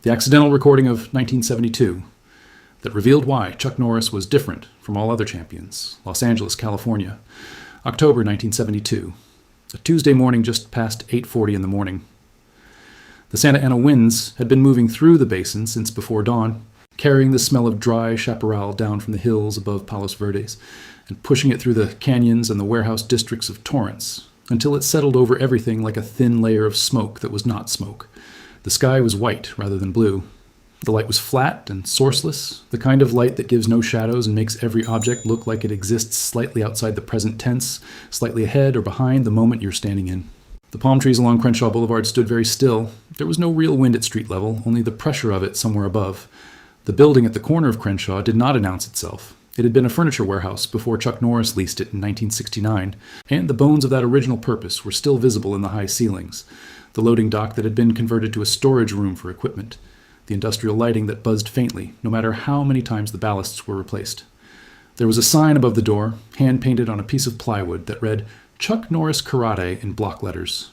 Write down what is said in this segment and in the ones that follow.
The accidental recording of 1972 that revealed why Chuck Norris was different from all other champions. Los Angeles, California, October 1972. A Tuesday morning just past 8:40 in the morning. The Santa Ana winds had been moving through the basin since before dawn, carrying the smell of dry chaparral down from the hills above Palos Verdes and pushing it through the canyons and the warehouse districts of Torrance until it settled over everything like a thin layer of smoke that was not smoke. The sky was white rather than blue. The light was flat and sourceless, the kind of light that gives no shadows and makes every object look like it exists slightly outside the present tense, slightly ahead or behind the moment you're standing in. The palm trees along Crenshaw Boulevard stood very still. There was no real wind at street level, only the pressure of it somewhere above. The building at the corner of Crenshaw did not announce itself. It had been a furniture warehouse before Chuck Norris leased it in 1969, and the bones of that original purpose were still visible in the high ceilings. The loading dock that had been converted to a storage room for equipment. The industrial lighting that buzzed faintly, no matter how many times the ballasts were replaced. There was a sign above the door, hand-painted on a piece of plywood, that read, Chuck Norris Karate in block letters.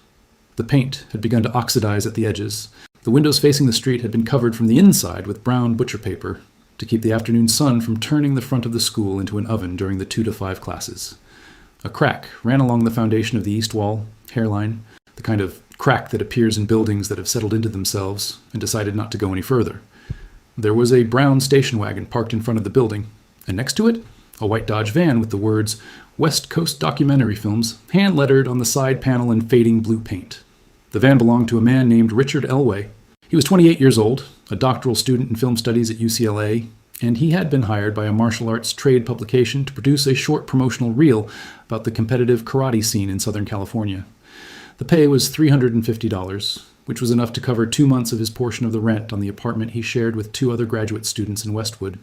The paint had begun to oxidize at the edges. The windows facing the street had been covered from the inside with brown butcher paper to keep the afternoon sun from turning the front of the school into an oven during the 2 to 5 classes. A crack ran along the foundation of the east wall, hairline, the kind of crack that appears in buildings that have settled into themselves and decided not to go any further. There was a brown station wagon parked in front of the building, and next to it, a white Dodge van with the words West Coast Documentary Films hand-lettered on the side panel in fading blue paint. The van belonged to a man named Richard Elway. He was 28 years old, a doctoral student in film studies at UCLA, and he had been hired by a martial arts trade publication to produce a short promotional reel about the competitive karate scene in Southern California. The pay was $350, which was enough to cover 2 months of his portion of the rent on the apartment he shared with 2 other graduate students in Westwood.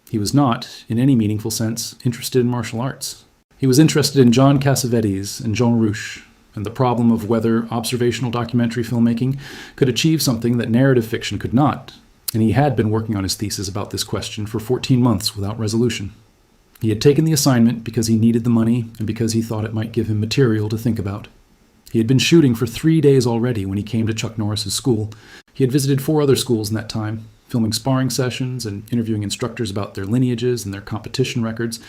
He was not, in any meaningful sense, interested in martial arts. He was interested in John Cassavetes and Jean Rouch, and the problem of whether observational documentary filmmaking could achieve something that narrative fiction could not, and he had been working on his thesis about this question for 14 months without resolution. He had taken the assignment because he needed the money and because he thought it might give him material to think about. He had been shooting for 3 days already when he came to Chuck Norris's school. He had visited 4 other schools in that time, filming sparring sessions and interviewing instructors about their lineages and their competition records,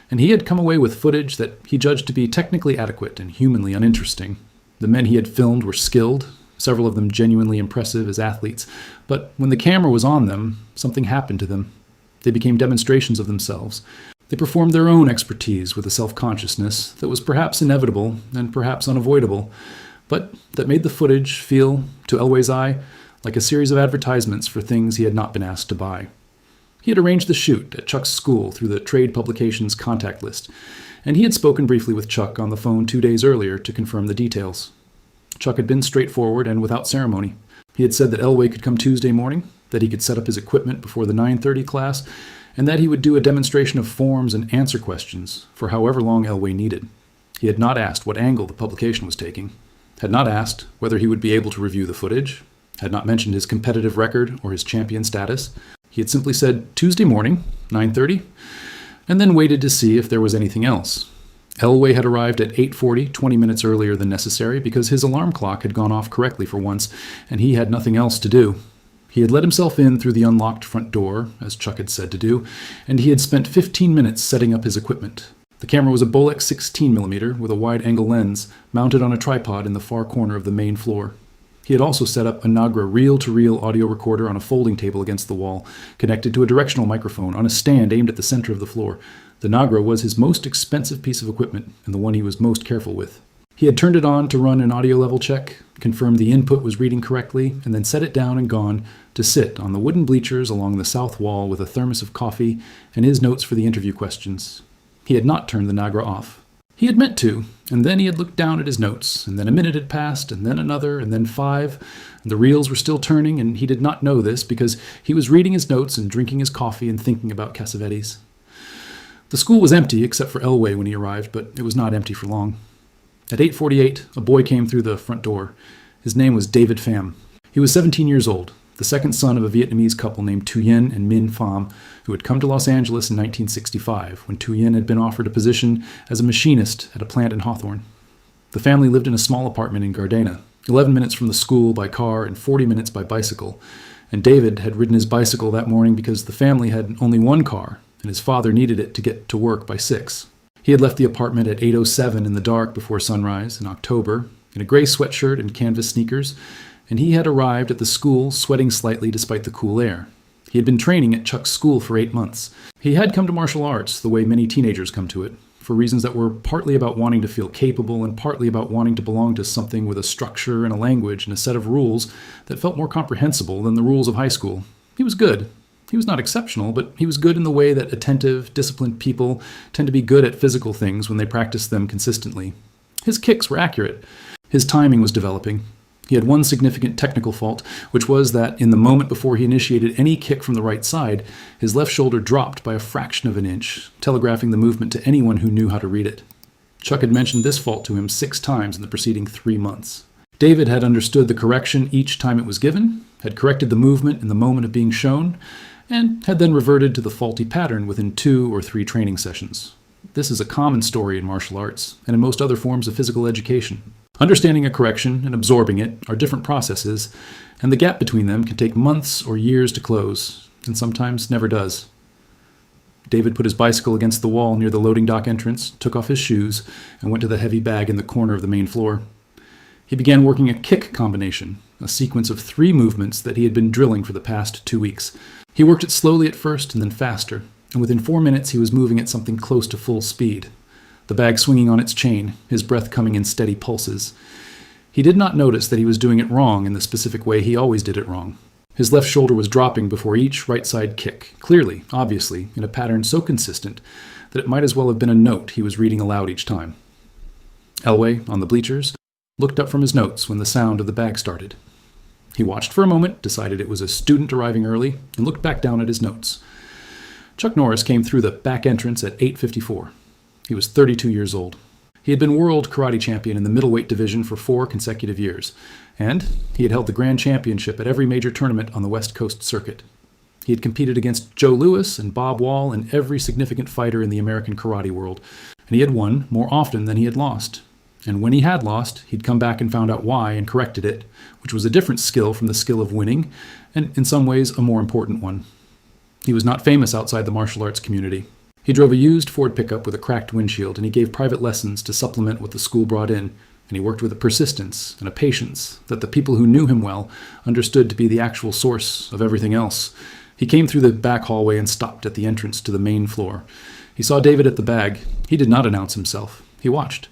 and he had come away with footage that he judged to be technically adequate and humanly uninteresting. The men he had filmed were skilled, several of them genuinely impressive as athletes, but when the camera was on them, something happened to them. They became demonstrations of themselves. They performed their own expertise with a self-consciousness that was perhaps inevitable and perhaps unavoidable, but that made the footage feel, to Elway's eye, like a series of advertisements for things he had not been asked to buy. He had arranged the shoot at Chuck's school through the trade publication's contact list, and he had spoken briefly with Chuck on the phone 2 days earlier to confirm the details. Chuck had been straightforward and without ceremony. He had said that Elway could come Tuesday morning, that he could set up his equipment before the 9:30 class, and that he would do a demonstration of forms and answer questions for however long Elway needed. He had not asked what angle the publication was taking, had not asked whether he would be able to review the footage, had not mentioned his competitive record or his champion status. He had simply said, Tuesday morning, 9:30, and then waited to see if there was anything else. Elway had arrived at 8:40, 20 minutes earlier than necessary, because his alarm clock had gone off correctly for once, and he had nothing else to do. He had let himself in through the unlocked front door, as Chuck had said to do, and he had spent 15 minutes setting up his equipment. The camera was a Bolex 16mm with a wide-angle lens mounted on a tripod in the far corner of the main floor. He had also set up a Nagra reel-to-reel audio recorder on a folding table against the wall, connected to a directional microphone on a stand aimed at the center of the floor. The Nagra was his most expensive piece of equipment and the one he was most careful with. He had turned it on to run an audio level check, confirmed the input was reading correctly, and then set it down and gone to sit on the wooden bleachers along the south wall with a thermos of coffee and his notes for the interview questions. He had not turned the Nagra off. He had meant to, and then he had looked down at his notes, and then a minute had passed, and then another, and then 5, and the reels were still turning, and he did not know this because he was reading his notes and drinking his coffee and thinking about Cassavetes. The school was empty except for Elway when he arrived, but it was not empty for long. At 8:48, a boy came through the front door. His name was David Pham. He was 17 years old, the second son of a Vietnamese couple named Tu Yen and Minh Pham, who had come to Los Angeles in 1965 when Tu Yen had been offered a position as a machinist at a plant in Hawthorne. The family lived in a small apartment in Gardena, 11 minutes from the school by car and 40 minutes by bicycle, And David had ridden his bicycle that morning because the family had only one car, and his father needed it to get to work by 6. He had left the apartment at 8:07 in the dark before sunrise in October, in a gray sweatshirt and canvas sneakers, and he had arrived at the school sweating slightly despite the cool air. He had been training at Chuck's school for 8 months. He had come to martial arts the way many teenagers come to it, for reasons that were partly about wanting to feel capable and partly about wanting to belong to something with a structure and a language and a set of rules that felt more comprehensible than the rules of high school. He was good. He was not exceptional, but he was good in the way that attentive, disciplined people tend to be good at physical things when they practice them consistently. His kicks were accurate. His timing was developing. He had one significant technical fault, which was that in the moment before he initiated any kick from the right side, his left shoulder dropped by a fraction of an inch, telegraphing the movement to anyone who knew how to read it. Chuck had mentioned this fault to him 6 times in the preceding 3 months. David had understood the correction each time it was given, had corrected the movement in the moment of being shown, and had then reverted to the faulty pattern within 2 or 3 training sessions. This is a common story in martial arts and in most other forms of physical education. Understanding a correction and absorbing it are different processes, and the gap between them can take months or years to close, and sometimes never does. David put his bicycle against the wall near the loading dock entrance, took off his shoes, and went to the heavy bag in the corner of the main floor. He began working a kick combination, a sequence of 3 movements that he had been drilling for the past 2 weeks. He worked it slowly at first and then faster, and within 4 minutes he was moving at something close to full speed. The bag swinging on its chain, his breath coming in steady pulses. He did not notice that he was doing it wrong in the specific way he always did it wrong. His left shoulder was dropping before each right-side kick, clearly, obviously, in a pattern so consistent that it might as well have been a note he was reading aloud each time. Elway, on the bleachers, looked up from his notes when the sound of the bag started. He watched for a moment, decided it was a student arriving early, and looked back down at his notes. Chuck Norris came through the back entrance at 8:54. He was 32 years old. He had been world karate champion in the middleweight division for 4 consecutive years, and he had held the grand championship at every major tournament on the West Coast circuit. He had competed against Joe Louis and Bob Wall and every significant fighter in the American karate world, and he had won more often than he had lost. And when he had lost, he'd come back and found out why and corrected it, which was a different skill from the skill of winning, and in some ways a more important one. He was not famous outside the martial arts community. He drove a used Ford pickup with a cracked windshield, and he gave private lessons to supplement what the school brought in, and he worked with a persistence and a patience that the people who knew him well understood to be the actual source of everything else. He came through the back hallway and stopped at the entrance to the main floor. He saw David at the bag. He did not announce himself. He watched.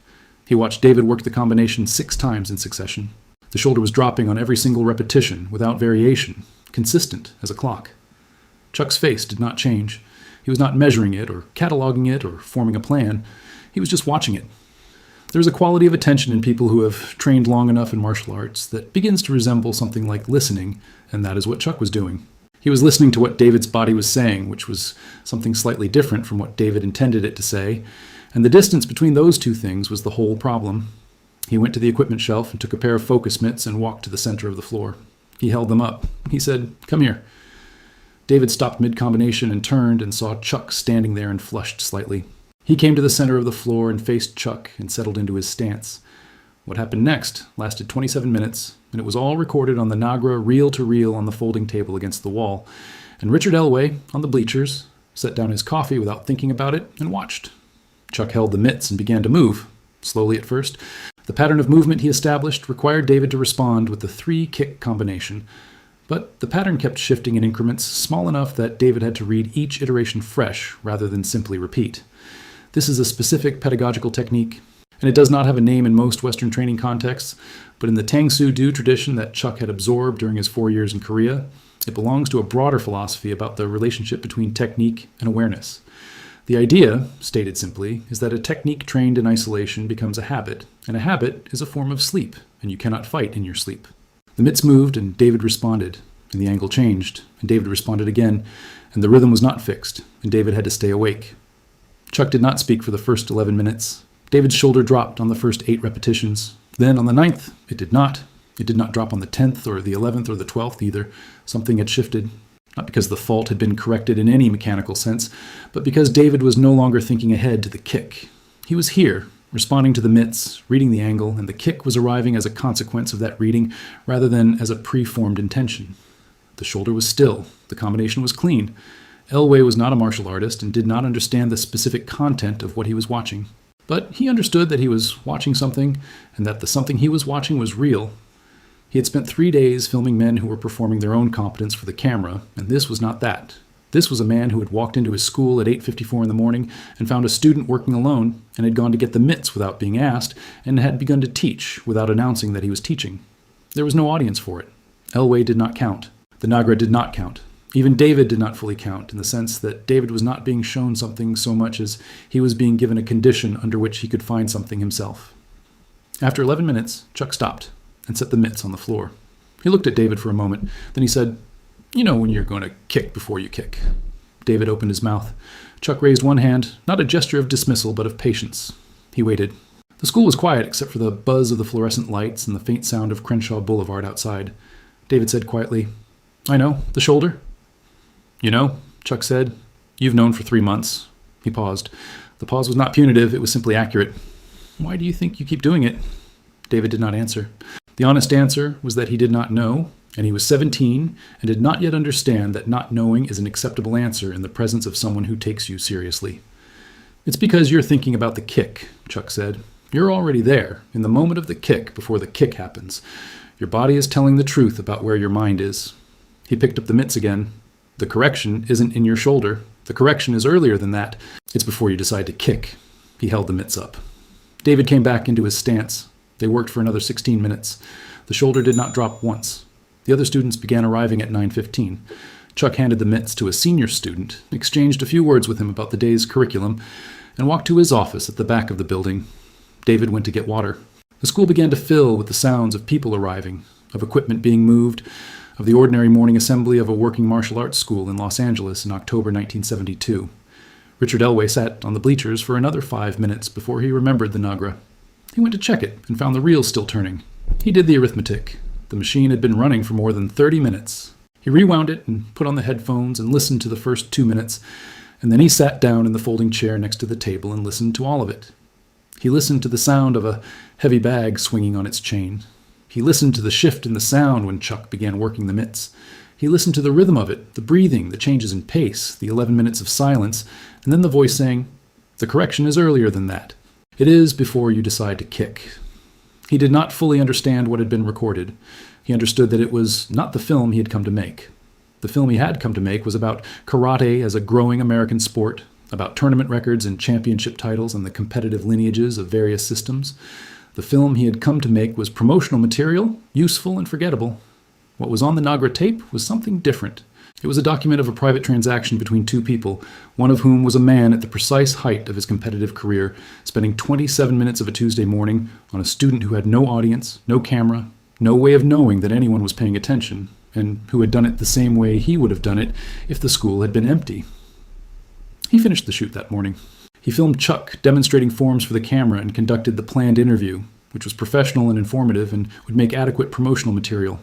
He watched David work the combination 6 times in succession. The shoulder was dropping on every single repetition, without variation, consistent as a clock. Chuck's face did not change. He was not measuring it or cataloging it or forming a plan. He was just watching it. There is a quality of attention in people who have trained long enough in martial arts that begins to resemble something like listening, and that is what Chuck was doing. He was listening to what David's body was saying, which was something slightly different from what David intended it to say, and the distance between those 2 things was the whole problem. He went to the equipment shelf and took a pair of focus mitts and walked to the center of the floor. He held them up. He said, "Come here." David stopped mid-combination and turned and saw Chuck standing there and flushed slightly. He came to the center of the floor and faced Chuck and settled into his stance. What happened next lasted 27 minutes, and it was all recorded on the Nagra reel-to-reel on the folding table against the wall. And Richard Elway, on the bleachers, set down his coffee without thinking about it and watched. Chuck held the mitts and began to move, slowly at first. The pattern of movement he established required David to respond with the 3-kick combination. But the pattern kept shifting in increments small enough that David had to read each iteration fresh rather than simply repeat. This is a specific pedagogical technique, and it does not have a name in most Western training contexts, but in the Tang Soo Do tradition that Chuck had absorbed during his 4 years in Korea, it belongs to a broader philosophy about the relationship between technique and awareness. The idea, stated simply, is that a technique trained in isolation becomes a habit, and a habit is a form of sleep, and you cannot fight in your sleep. The mitts moved, and David responded, and the angle changed, and David responded again, and the rhythm was not fixed, and David had to stay awake. Chuck did not speak for the first 11 minutes. David's shoulder dropped on the first 8 repetitions. Then on the 9th, it did not. It did not drop on the 10th or the 11th or the 12th either. Something had shifted. Not because the fault had been corrected in any mechanical sense, but because David was no longer thinking ahead to the kick. He was here, responding to the mitts, reading the angle, and the kick was arriving as a consequence of that reading rather than as a preformed intention. The shoulder was still. The combination was clean. Elway was not a martial artist and did not understand the specific content of what he was watching. But he understood that he was watching something, and that the something he was watching was real. He had spent 3 days filming men who were performing their own competence for the camera, and this was not that. This was a man who had walked into his school at 8:54 in the morning and found a student working alone, and had gone to get the mitts without being asked, and had begun to teach without announcing that he was teaching. There was no audience for it. Elway did not count. The Nagra did not count. Even David did not fully count, in the sense that David was not being shown something so much as he was being given a condition under which he could find something himself. After 11 minutes, Chuck stopped and set the mitts on the floor. He looked at David for a moment. Then he said, "You know when you're going to kick before you kick." David opened his mouth. Chuck raised one hand, not a gesture of dismissal, but of patience. He waited. The school was quiet except for the buzz of the fluorescent lights and the faint sound of Crenshaw Boulevard outside. David said quietly, "I know. The shoulder?" "You know," Chuck said. "You've known for 3 months." He paused. The pause was not punitive. It was simply accurate. "Why do you think you keep doing it?" David did not answer. The honest answer was that he did not know, and he was 17 and did not yet understand that not knowing is an acceptable answer in the presence of someone who takes you seriously. "It's because you're thinking about the kick," Chuck said. "You're already there, in the moment of the kick, before the kick happens. Your body is telling the truth about where your mind is." He picked up the mitts again. "The correction isn't in your shoulder. The correction is earlier than that. It's before you decide to kick." He held the mitts up. David came back into his stance. They worked for another 16 minutes. The shoulder did not drop once. The other students began arriving at 9:15. Chuck handed the mitts to a senior student, exchanged a few words with him about the day's curriculum, and walked to his office at the back of the building. David went to get water. The school began to fill with the sounds of people arriving, of equipment being moved, of the ordinary morning assembly of a working martial arts school in Los Angeles in October 1972. Richard Elway sat on the bleachers for another 5 minutes before he remembered the Nagra. He went to check it and found the reels still turning. He did the arithmetic. The machine had been running for more than 30 minutes. He rewound it and put on the headphones and listened to the first 2 minutes, and then he sat down in the folding chair next to the table and listened to all of it. He listened to the sound of a heavy bag swinging on its chain. He listened to the shift in the sound when Chuck began working the mitts. He listened to the rhythm of it, the breathing, the changes in pace, the 11 minutes of silence, and then the voice saying, "The correction is earlier than that. It is before you decide to kick." He did not fully understand what had been recorded. He understood that it was not the film he had come to make. The film he had come to make was about karate as a growing American sport, about tournament records and championship titles and the competitive lineages of various systems. The film he had come to make was promotional material, useful and forgettable. What was on the Nagra tape was something different. It was a document of a private transaction between two people, one of whom was a man at the precise height of his competitive career, spending 27 minutes of a Tuesday morning on a student who had no audience, no camera, no way of knowing that anyone was paying attention, and who had done it the same way he would have done it if the school had been empty. He finished the shoot that morning. He filmed Chuck demonstrating forms for the camera and conducted the planned interview, which was professional and informative and would make adequate promotional material.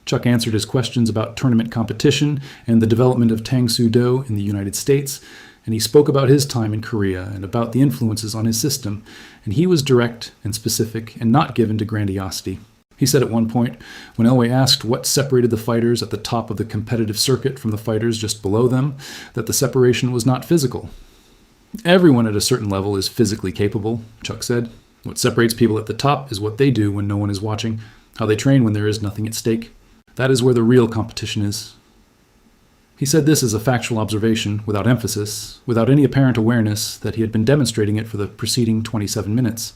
Chuck answered his questions about tournament competition and the development of Tang Soo Do in the United States, and he spoke about his time in Korea and about the influences on his system, and he was direct and specific and not given to grandiosity. He said at one point, when Elway asked what separated the fighters at the top of the competitive circuit from the fighters just below them, that the separation was not physical. "Everyone at a certain level is physically capable," Chuck said. "What separates people at the top is what they do when no one is watching, how they train when there is nothing at stake. That is where the real competition is." He said this as a factual observation, without emphasis, without any apparent awareness that he had been demonstrating it for the preceding 27 minutes.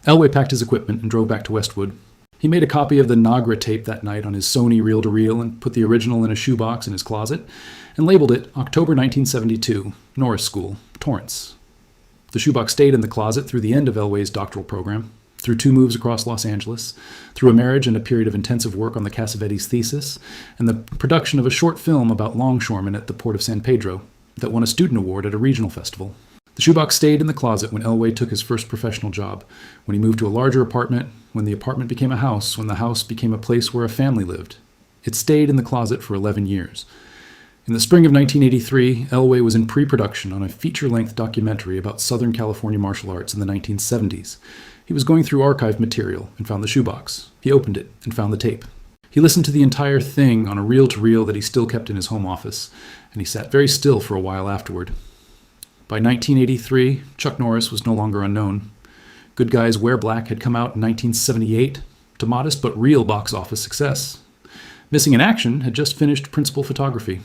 Elway packed his equipment and drove back to Westwood. He made a copy of the Nagra tape that night on his Sony reel-to-reel and put the original in a shoebox in his closet and labeled it October 1972, Norris School, Torrance. The shoebox stayed in the closet through the end of Elway's doctoral program, through 2 moves across Los Angeles, through a marriage and a period of intensive work on the Cassavetes thesis, and the production of a short film about longshoremen at the port of San Pedro that won a student award at a regional festival. The shoebox stayed in the closet when Elway took his first professional job, when he moved to a larger apartment, when the apartment became a house, when the house became a place where a family lived. It stayed in the closet for 11 years. In the spring of 1983, Elway was in pre-production on a feature-length documentary about Southern California martial arts in the 1970s. He was going through archive material and found the shoebox. He opened it and found the tape. He listened to the entire thing on a reel-to-reel that he still kept in his home office, and he sat very still for a while afterward. By 1983, Chuck Norris was no longer unknown. Good Guys Wear Black had come out in 1978 to modest but real box office success. Missing in Action had just finished principal photography.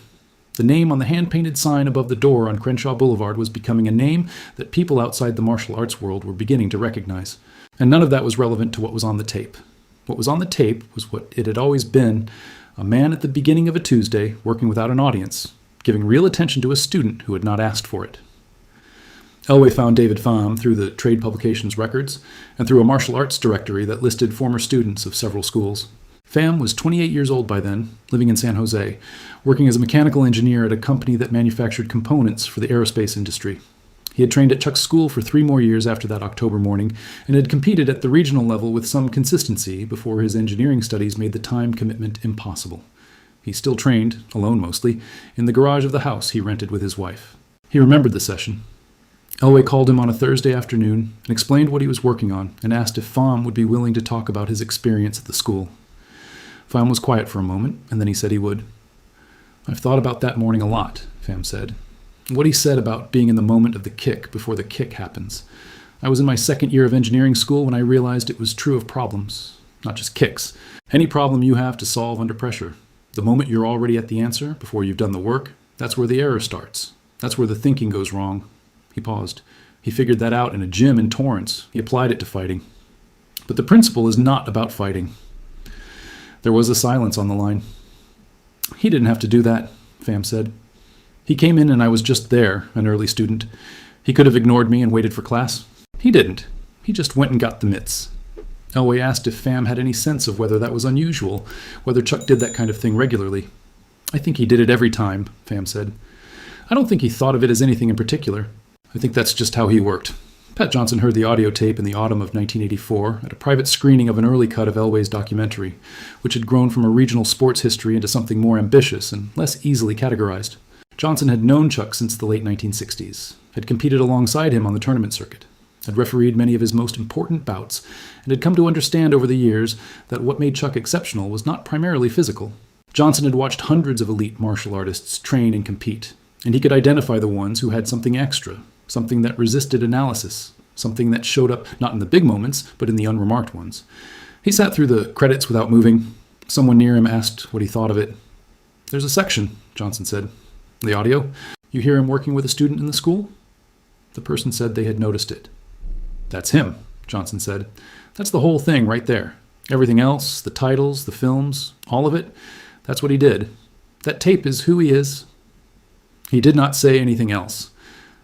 The name on the hand-painted sign above the door on Crenshaw Boulevard was becoming a name that people outside the martial arts world were beginning to recognize. And none of that was relevant to what was on the tape. What was on the tape was what it had always been, a man at the beginning of a Tuesday working without an audience, giving real attention to a student who had not asked for it. Elway found David Pham through the trade publications records and through a martial arts directory that listed former students of several schools. Pham was 28 years old by then, living in San Jose, working as a mechanical engineer at a company that manufactured components for the aerospace industry. He had trained at Chuck's school for 3 more years after that October morning and had competed at the regional level with some consistency before his engineering studies made the time commitment impossible. He still trained, alone mostly, in the garage of the house he rented with his wife. He remembered the session. Elway called him on a Thursday afternoon and explained what he was working on and asked if Pham would be willing to talk about his experience at the school. Pham was quiet for a moment, and then he said he would. "I've thought about that morning a lot," Pham said. "What he said about being in the moment of the kick before the kick happens. I was in my 2nd year of engineering school when I realized it was true of problems, not just kicks. Any problem you have to solve under pressure. The moment you're already at the answer, before you've done the work, that's where the error starts. That's where the thinking goes wrong." He paused. He figured that out in a gym in Torrance. He applied it to fighting. But the principle is not about fighting. There was a silence on the line. "He didn't have to do that," Pham said. "He came in and I was just there, an early student. He could have ignored me and waited for class. He didn't. He just went and got the mitts." Elway asked if Pham had any sense of whether that was unusual, whether Chuck did that kind of thing regularly. "I think he did it every time," Pham said. "I don't think he thought of it as anything in particular. I think that's just how he worked." Pat Johnson heard the audio tape in the autumn of 1984 at a private screening of an early cut of Elway's documentary, which had grown from a regional sports history into something more ambitious and less easily categorized. Johnson had known Chuck since the late 1960s, had competed alongside him on the tournament circuit, had refereed many of his most important bouts, and had come to understand over the years that what made Chuck exceptional was not primarily physical. Johnson had watched hundreds of elite martial artists train and compete, and he could identify the ones who had something extra, something that resisted analysis, something that showed up not in the big moments, but in the unremarked ones. He sat through the credits without moving. Someone near him asked what he thought of it. "There's a section," Johnson said. "The audio? You hear him working with a student in the school?" The person said they had noticed it. "That's him," Johnson said. "That's the whole thing right there. Everything else, the titles, the films, all of it, that's what he did. That tape is who he is." He did not say anything else.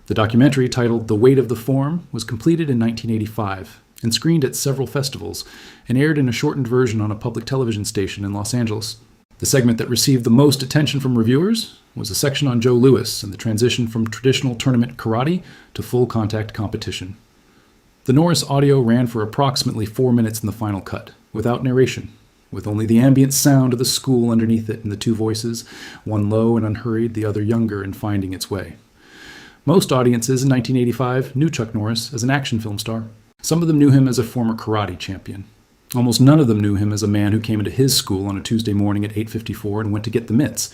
The documentary, titled The Weight of the Form, was completed in 1985 and screened at several festivals and aired in a shortened version on a public television station in Los Angeles. The segment that received the most attention from reviewers was a section on Joe Louis and the transition from traditional tournament karate to full contact competition. The Norris audio ran for approximately 4 minutes in the final cut, without narration, with only the ambient sound of the school underneath it and the 2 voices, one low and unhurried, the other younger and finding its way. Most audiences in 1985 knew Chuck Norris as an action film star. Some of them knew him as a former karate champion. Almost none of them knew him as a man who came into his school on a Tuesday morning at 8:54 and went to get the mitts.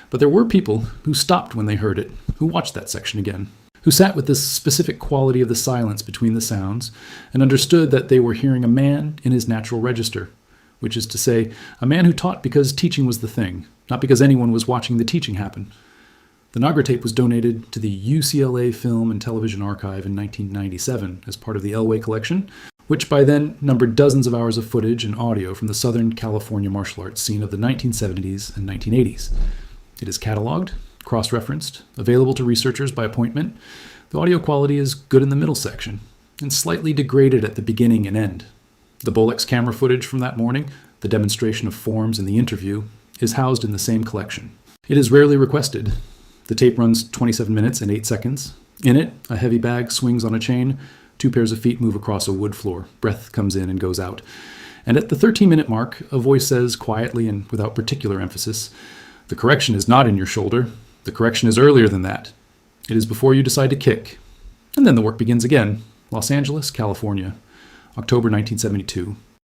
But there were people who stopped when they heard it, who watched that section again, who sat with this specific quality of the silence between the sounds and understood that they were hearing a man in his natural register, which is to say, a man who taught because teaching was the thing, not because anyone was watching the teaching happen. The Nagra tape was donated to the UCLA Film and Television Archive in 1997 as part of the Elway collection, which by then numbered dozens of hours of footage and audio from the Southern California martial arts scene of the 1970s and 1980s. It is cataloged, cross-referenced, available to researchers by appointment. The audio quality is good in the middle section, and slightly degraded at the beginning and end. The Bolex camera footage from that morning, the demonstration of forms and the interview, is housed in the same collection. It is rarely requested. The tape runs 27 minutes and 8 seconds. In it, a heavy bag swings on a chain, 2 pairs of feet move across a wood floor, breath comes in and goes out. And at the 13-minute mark, a voice says, quietly and without particular emphasis, "The correction is not in your shoulder. The correction is earlier than that. It is before you decide to kick." And then the work begins again. Los Angeles, California, October 1972.